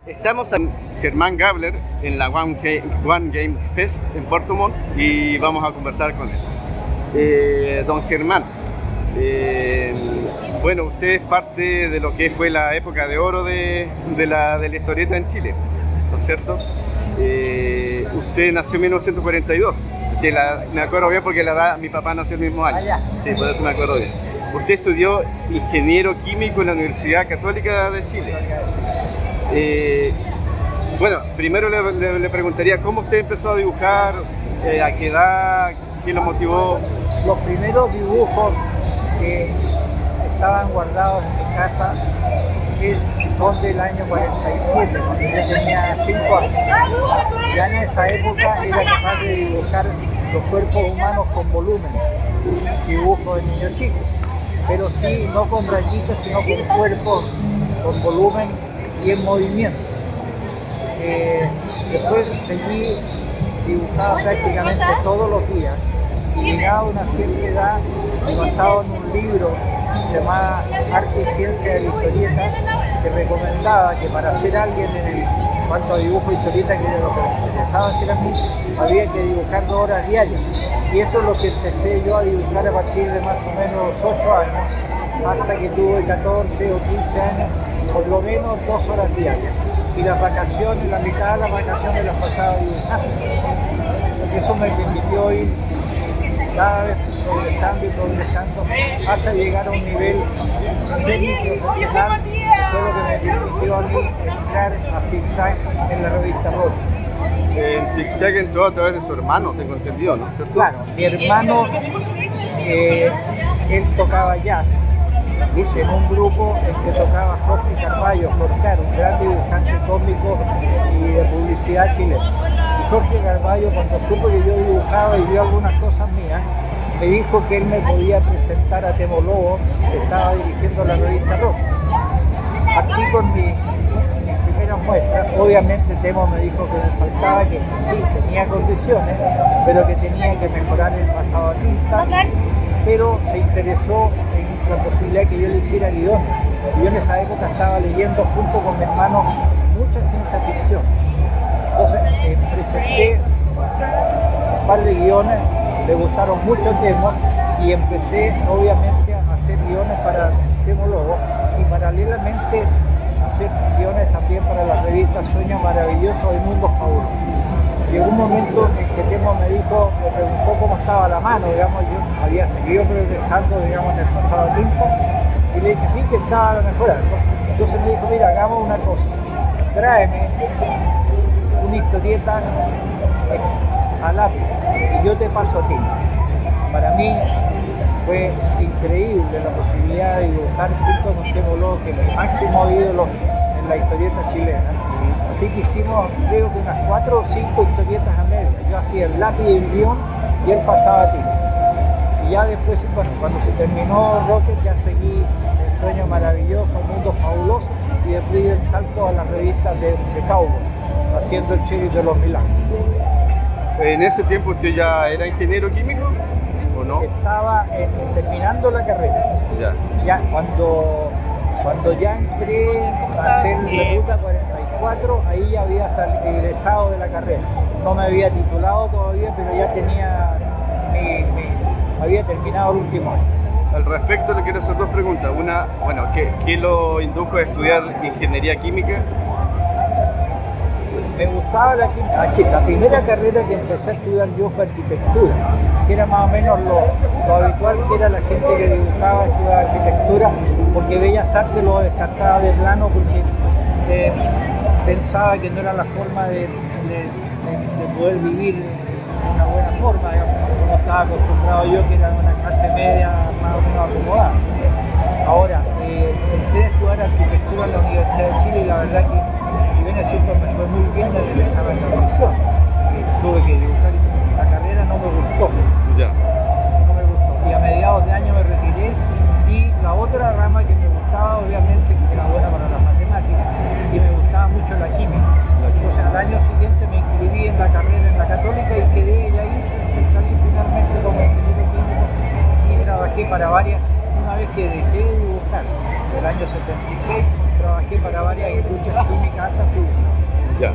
Estamos en Germán Gabler en la One Game Fest en Puerto Montt y vamos a conversar con él. Don Germán, bueno, usted es parte de lo que fue la época de oro de la historieta en Chile, ¿no es cierto? Usted nació en 1942, me acuerdo bien porque mi papá nació el mismo año. Sí, por eso me acuerdo bien. Usted estudió ingeniero químico en la Universidad Católica de Chile. Bueno, primero le preguntaría cómo usted empezó a dibujar, a qué edad, qué lo motivó. Los primeros dibujos que estaban guardados en mi casa son del año 47, cuando yo tenía 5 años. Ya en esa época era capaz de dibujar los cuerpos humanos con volumen, dibujos de niños chicos, pero sí, no con rayitas, sino con cuerpos con volumen y en movimiento. Después seguí dibujaba prácticamente todos los días y llegaba a una cierta edad y basado en un libro que se llamaba Arte y Ciencia de la Historieta, que recomendaba que para ser alguien en cuanto a dibujo y historieta, que era lo que me interesaba hacer a mí, había que dibujar 2 horas diarias. Y eso es lo que empecé yo a dibujar a partir de más o menos 8 años, hasta que tuve 14 o 15 años, por lo menos 2 horas diarias. Y las vacaciones, la mitad de las vacaciones las pasaba dibujando. Eso me permitió ir cada vez progresando hasta llegar a un nivel semi-profesional, fue lo que me permitió a mí entrar a Zigzag en la revista Rocky. En Zigzag entró a través de su hermano, tengo entendido, ¿no? ¿Cierto? Claro, mi hermano, él tocaba jazz en un grupo en que tocaba Jorge Carballo, un gran dibujante cómico y de publicidad chileno. Y Jorge Carballo, cuando supo que yo dibujaba y vio algunas cosas mías, me dijo que él me podía presentar a Temo Lobo, que estaba dirigiendo la revista Rock. Partí con mis primeras muestras. Obviamente Temo me dijo que me faltaba, que sí, tenía condiciones, pero que tenía que mejorar el pasado a tinta, pero se interesó en la posibilidad de que yo le hiciera guiones. Y yo en esa época estaba leyendo junto con mi hermano mucha ciencia ficción. Entonces presenté un par de guiones, le gustaron mucho Temo y empecé obviamente a hacer guiones para Temo Lobo y paralelamente a hacer guiones también para la revista Sueños Maravillosos y Mundos Fabulosos. Llegó un momento en que Temo me preguntó cómo estaba la mano, digamos, yo había seguido progresando, digamos, en el pasado tiempo, y le dije sí, que estaba mejorando. Entonces me dijo, mira, hagamos una cosa, tráeme una historieta a lápiz y yo te paso a ti. Para mí fue increíble la posibilidad de dibujar junto con Temo Lobo, que es mi máximo ídolo en la historieta chilena. Así que hicimos, creo que unas 4 o 5 historietas a media. Yo hacía el lápiz y el guión y él pasaba a ti. Y ya después, bueno, cuando se terminó Rocket, ya seguí El Sueño Maravilloso, Mundos Fabulosos, y después di el salto a las revistas de Cowboy, haciendo el Sheriff de los Milagros. ¿En ese tiempo usted ya era ingeniero químico o no? Estaba terminando la carrera. Ya cuando ya entré a hacer la ruta 44, ahí ya había egresado de la carrera. No me había titulado todavía, pero ya tenía había terminado el último año. Al respecto le quiero hacer 2 preguntas. Una, bueno, ¿qué lo indujo a estudiar ingeniería química? Me gustaba la química. La primera carrera que empecé a estudiar yo fue arquitectura, que era más o menos lo habitual, que era la gente que dibujaba, estudiaba arquitectura, porque Bellas Artes lo descartaba de plano porque pensaba que no era la forma de poder vivir de una buena forma, digamos, como estaba acostumbrado yo, que era de una clase media más o menos acomodada. Ahora, entré a estudiar arquitectura en la Universidad de Chile y la verdad que, si bien es cierto, me fue muy bien en el examen de admisión, que tuve que dibujar la carrera, no me gustó. No me gustó. Y a mediados de año me retiré y la otra rama que me gustaba, obviamente, que era buena para las matemáticas y me gustaba mucho la química. Entonces al año siguiente me inscribí en la carrera en la Católica y quedé y ahí salí finalmente como ingeniero químico y trabajé para varias. Una vez que dejé de dibujar, el año 76, trabajé para varias industrias químicas hasta fibra. Ya.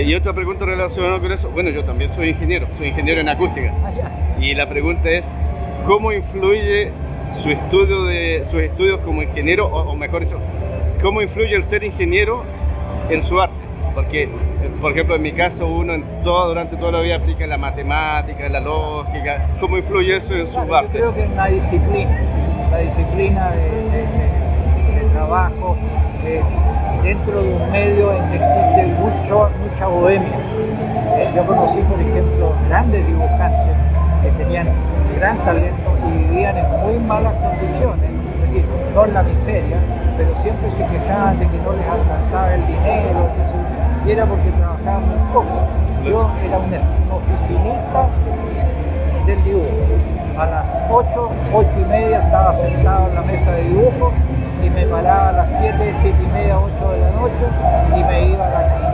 Y otra pregunta relacionada con eso. Bueno, yo también soy ingeniero en acústica. Y la pregunta es, ¿cómo influye sus estudios como ingeniero, o mejor dicho, cómo influye el ser ingeniero en su arte? Porque, por ejemplo, en mi caso, uno durante toda la vida aplica la matemática, la lógica. ¿Cómo influye eso en su arte? Yo creo que en la disciplina de trabajo, dentro de un medio en que existe mucha bohemia. Yo conocí, por ejemplo, grandes dibujantes que tenían gran talento y vivían en muy malas condiciones, es decir, no en la miseria, pero siempre se quejaban de que no les alcanzaba el dinero, y era porque trabajaban muy poco. Yo era un oficinista del dibujo. A las 8:30 estaba sentado en la mesa de dibujo y me paraba a las 7:30, 8 de la noche y me iba a la casa.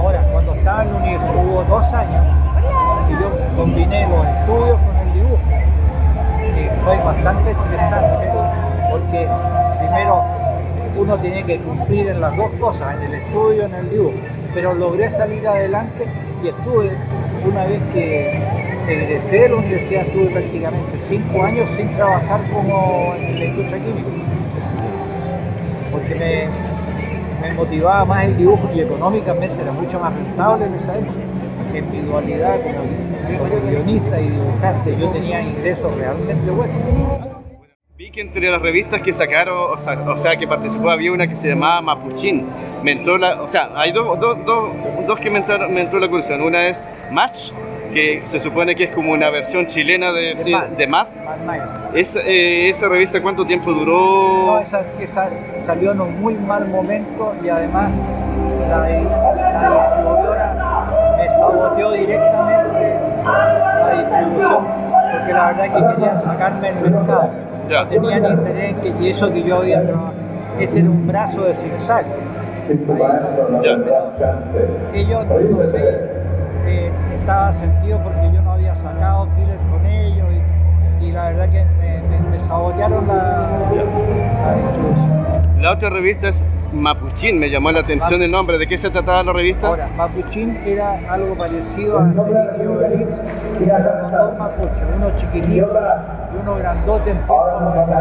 Ahora, cuando estaba en la universidad, hubo 2 años que yo combiné los estudios con el dibujo. Fue bastante estresante porque primero uno tiene que cumplir en las dos cosas, en el estudio y en el dibujo, pero logré salir adelante y estuve, una vez que egresé de la universidad, estuve prácticamente 5 años sin trabajar como en la industria química, porque me motivaba más el dibujo y económicamente era mucho más rentable en esa época. En mi dualidad como guionista y dibujante yo tenía ingresos realmente buenos. Vi que entre las revistas que sacaron, o sea, que participó, había una que se llamaba Mapuchín. Hay dos que me entró la curiosidad. Una es Match, que se supone que es como una versión chilena de Mad. ¿Esa revista cuánto tiempo duró? No, esa salió en un muy mal momento y además la distribuidora me saboteó directamente la distribución porque la verdad es que querían sacarme del mercado. Ya. No tenían interés y eso que yo había trabajado. Este era un brazo de zigzag. Ellos, no sé, estaba sentido porque yo no había sacado Killer con ellos y la verdad que me sabotearon la distribución. La otra revista es Mapuchín, me llamó la atención el nombre. ¿De qué se trataba la revista? Ahora, Mapuchín era algo parecido a Asterix y Obelix, pero con 2 mapuches, uno chiquitito y uno grandote en tiempos españoles.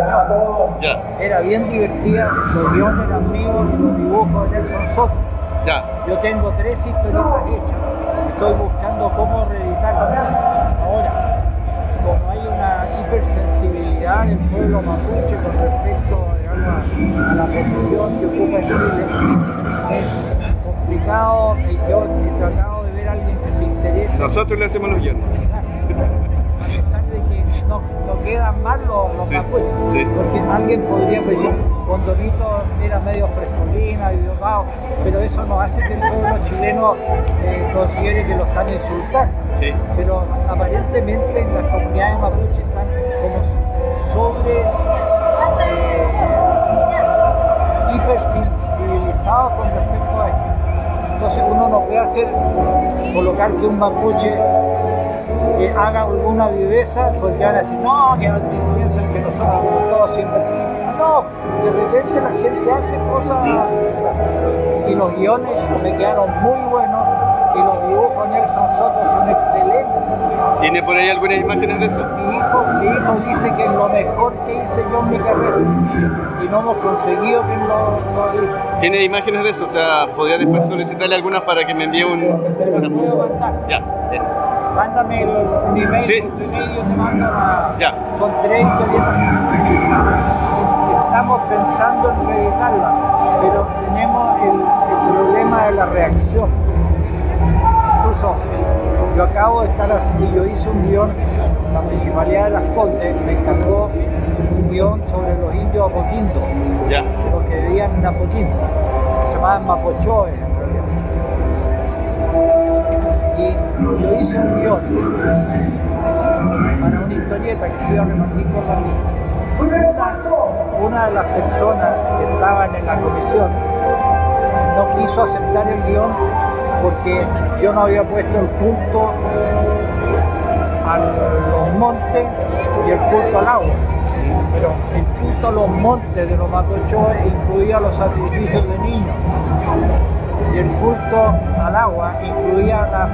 Ya. Era bien divertida, los guiones eran míos y los dibujos de Nelson Soto. Ya. Yo tengo 3 historietas hechas, estoy buscando cómo reeditarlas. Ahora, como hay una hipersensibilidad del pueblo mapuche con respecto a la posición que ocupa en Chile, es complicado y yo he tratado de ver a alguien que se interese. Nosotros le hacemos los guiones. A pesar de que no quedan mal los mapuches, sí. Porque alguien podría pedir, Condorito era medio frescolina y educado, pero eso no hace que el pueblo chileno considere que lo están insultando. Sí. Pero aparentemente en las comunidades mapuches están como hipersensibilizados con respecto a esto. Entonces uno no puede colocar que un mapuche haga alguna viveza porque van a decir, no, que piensan que nosotros todos siempre. No, de repente la gente hace cosas y los guiones me quedaron muy buenos y los dibujos de Nelson Soto son excelentes. ¿Tiene por ahí algunas imágenes de eso? Mi hijo dice que es lo mejor que hice yo en mi carrera y no hemos conseguido que lo haga. ¿Tiene imágenes de eso? O sea, podría después solicitarle algunas para que me envíe una puedo mandar. Ya, eso. Mándame un email, sí. Tu email yo te mando Ya. Son 3 historietas. Estamos pensando en reeditarla, pero tenemos el problema de la reacción. Incluso yo acabo de estar así, yo hice un guión, la Municipalidad de Las Condes me encargó un guión sobre los indios apoquindos, Ya. los que vivían en Apoquindo, que se llamaban mapochoes en realidad. Y yo hice un guión para una historieta que se iba a repartir por la vida. Una de las personas que estaban en la comisión no quiso aceptar el guión porque yo no había puesto el culto a los montes y el culto al agua. pero el culto a los montes de los Mapochoa incluía los sacrificios de niños. Y el culto al agua incluía las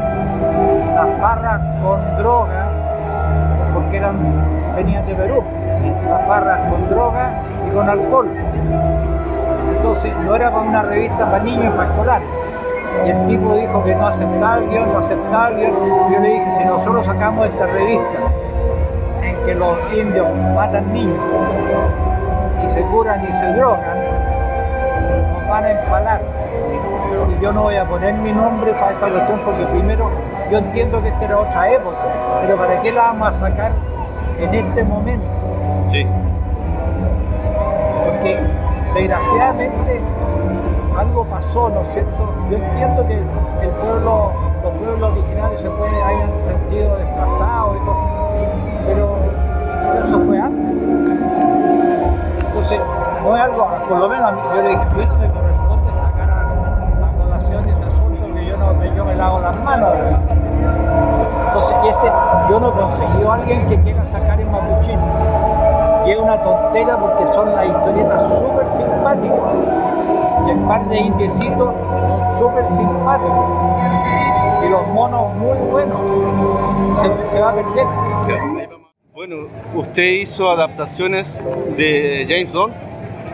barras con droga, porque venían de Perú, las barras con droga y con alcohol. Entonces no era para una revista para niños, para escolares. Y el tipo dijo que no aceptaba el guión, no aceptaba el guión. Yo le dije, si nosotros sacamos esta revista en que los indios matan niños y se curan y se drogan, nos van a empalar. Y yo no voy a poner mi nombre para esta cuestión porque primero yo entiendo que esta era otra época, pero ¿para qué la vamos a sacar en este momento? Sí. Porque desgraciadamente algo pasó, ¿no es cierto? Yo entiendo que los pueblos originarios hayan sentido desplazados y todo, pero eso fue antes. Entonces, no es algo, por lo menos a mí, yo le dije, no me corresponde sacar a colación ese asunto que yo me lavo las manos, ¿verdad? Entonces, yo no conseguí a alguien que quiera sacar en mapuchino. Y es una tontera porque son las historietas súper simpáticas. Y el par de indiecitos son súper simpáticos. Y los monos muy buenos. Se va a perder. Bueno, usted hizo adaptaciones de James Bond,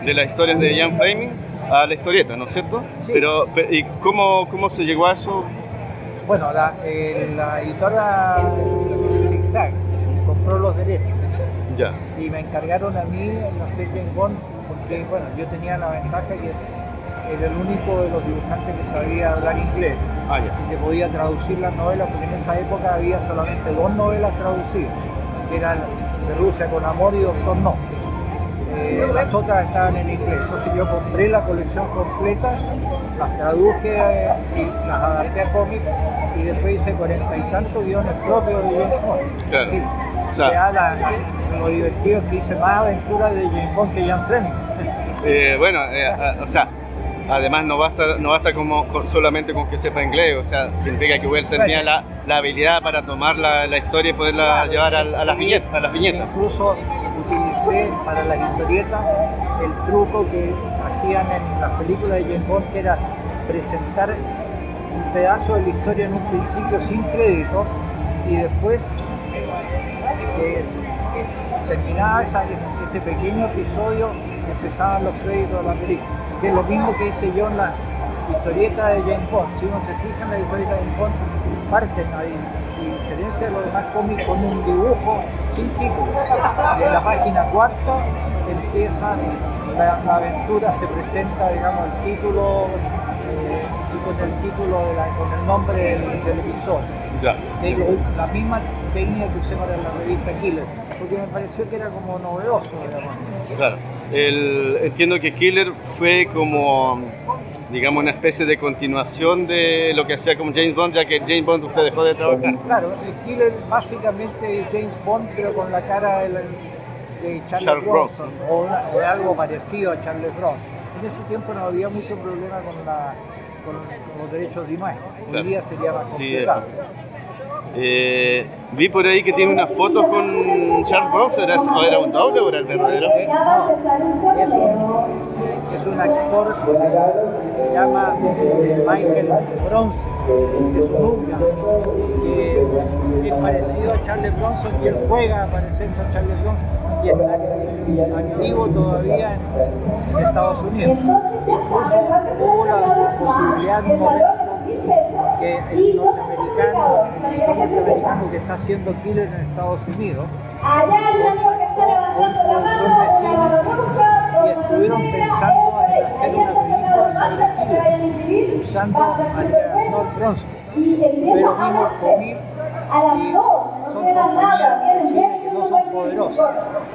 de las historias de Ian Fleming, a la historieta, ¿no es cierto? Sí. Pero ¿y cómo se llegó a eso? Bueno, la editora Zigzag compró los derechos. Ya. Y me encargaron a mí en hacer James Bond porque, bueno, yo tenía la ventaja que era el único de los dibujantes que sabía hablar inglés y que podía traducir las novelas, porque en esa época había solamente 2 novelas traducidas, que eran De Rusia con Amor y Doctor No. Las otras estaban en inglés, entonces yo compré la colección completa, las traduje y las adapté a cómics y después hice 40 y tantos guiones propios de James Bond. Claro. Sí, Claro. Lo divertido es que hice más aventuras de James Bond que Ian Fleming. O sea, además no basta solamente con que sepa inglés, o sea, significa que él tenía la habilidad para tomar la historia y poderla llevar a las viñetas. Incluso utilicé para las historietas el truco que hacían en las películas de James Bond, que era presentar un pedazo de la historia en un principio sin crédito y después terminaba ese pequeño episodio, empezaban los créditos de la película, que es lo mismo que hice yo en la historieta de James Bond. Si uno se fija en la historieta de James Bond, parten a diferencia de los demás cómics con un dibujo sin título. Y en la página 4 empieza la aventura, se presenta, digamos, el título y con el título con el nombre del episodio. Ya. La misma técnica que usé para la revista Killer, porque me pareció que era como novedoso, digamos. Claro. Entiendo que Killer fue como, digamos, una especie de continuación de lo que hacía como James Bond, ya que James Bond usted dejó de trabajar. Claro, el Killer básicamente es James Bond, pero con la cara de Charles Bronson, o de algo parecido a Charles Bronson. En ese tiempo no había mucho problema con los derechos de imagen. Hoy día sería más complicado. Vi por ahí que tiene unas fotos con Charles Bronson. ¿Era un doble o era el verdadero? No, es un actor que se llama Michael Bronson, que es un húngaro, que es parecido a Charles Bronson y él juega a parecerse a Charles Bronson y está activo todavía en Estados Unidos. Incluso hubo la posibilidad en un momento que el norteamericano que está haciendo Killer en Estados Unidos y estuvieron pensando en hacer una película sobre Killer usando al actor Bronson, pero vino el COVID y son compañías de cine que no son poderosas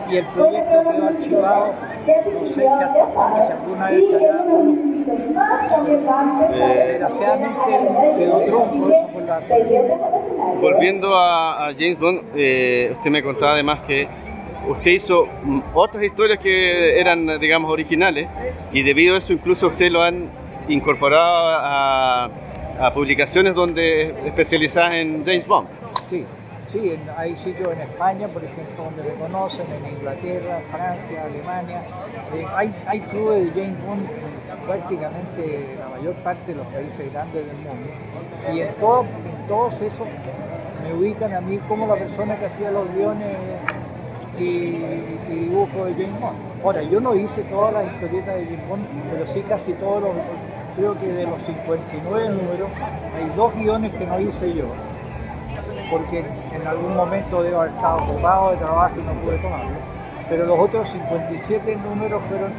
y el proyecto quedó archivado. No sé si hasta cuándo, si alguna vez se hará o no. Desgraciadamente quedó tronco eso por la... Volviendo a James Bond, usted me contaba además que usted hizo otras historias que eran, digamos, originales y debido a eso incluso usted lo han incorporado a publicaciones donde especializadas en James Bond. Sí, Sí, hay sitios en España, por ejemplo, donde se conocen, en Inglaterra, Francia, Alemania. Hay clubes de James Bond en prácticamente la mayor parte de los países grandes del mundo. Y en todos esos me ubican a mí como la persona que hacía los guiones y dibujos de James Bond. Ahora, yo no hice todas las historietas de James Bond, pero sí casi todos los, creo que de los 59 números, hay 2 guiones que no hice yo, porque en algún momento debo haber estado ocupado de trabajo y no pude tomarlo. Pero los otros 57 números fueron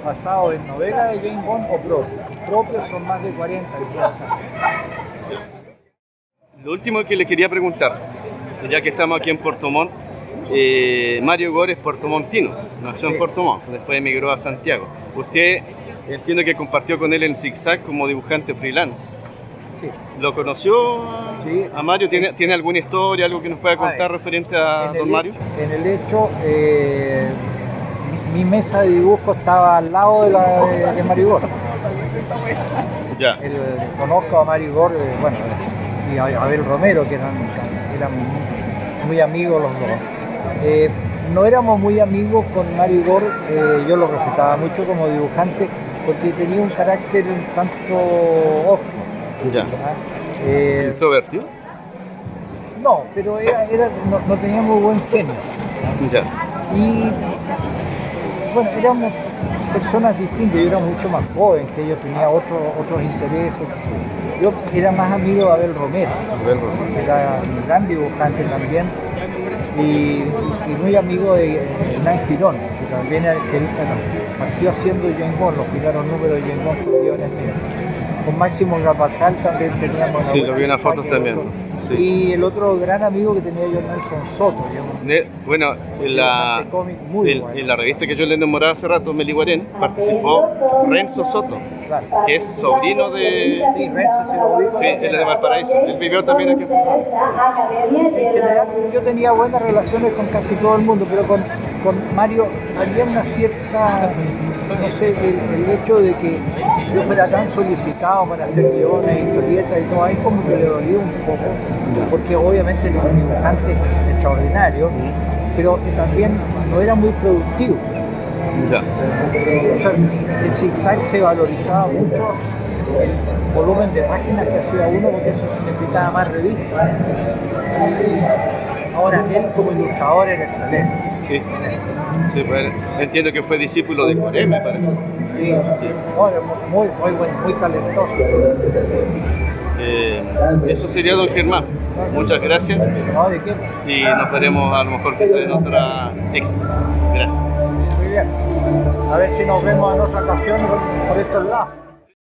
basados en novelas de James Bond o propios. Propios son más de 40. Lo último que le quería preguntar, ya que estamos aquí en Puerto Montt, Mario Gore es puertomontino, nació en Puerto Montt, después emigró a Santiago. Usted, entiendo que compartió con él en Zigzag como dibujante freelance. Sí. ¿Lo conoció a Mario? ¿Tiene alguna historia, algo que nos pueda contar referente a don Mario? En el hecho, mi mesa de dibujo estaba al lado de la de Mario Gore. Ya. Conozco a Mario Gore, bueno, y a Abel Romero, que eran muy amigos los dos. No éramos muy amigos con Mario Gore, yo lo respetaba mucho como dibujante porque tenía un carácter un tanto osco. Ya. ¿Introvertido? No, pero no tenía muy buen genio. Ya. Y bueno, éramos personas distintas, yo era mucho más joven que ellos, tenía otros intereses. Yo era más amigo de Abel Romero, era un gran dibujante también, y muy amigo de Hernán Girón, que también partió haciendo James Bond, los primeros números de James Bond con guiones míos. Con Máximo Rapajal también teníamos... Sí, lo vi en las fotos también. Sí. Y el otro gran amigo que tenía yo, Nelson Soto. Bueno, en la revista que yo le enamoraba hace rato, Meliguarén, participó Renzo Soto, claro, que es sobrino de... Sí, Renzo se lo vi. Sí, él es de Valparaíso, él vivió también aquí. En general, yo tenía buenas relaciones con casi todo el mundo, pero con Mario había una cierta, no sé, el hecho de que yo fuera tan solicitado para hacer guiones, historietas y todo, ahí como que le dolía un poco, porque obviamente era un dibujante extraordinario, pero que también no era muy productivo. Ya. O sea, el Zigzag se valorizaba mucho el volumen de páginas que hacía uno, porque eso significaba más revistas. Ahora, él como ilustrador era excelente. Sí, sí, pues, entiendo que fue discípulo de Coré, me parece. Sí, sí. Bueno, muy talentoso. Eso sería, don Germán. Muchas gracias. No, ¿de qué? Y nos veremos a lo mejor quizás en otra expo. Gracias. Muy bien. A ver si nos vemos en otra ocasión por estos lados.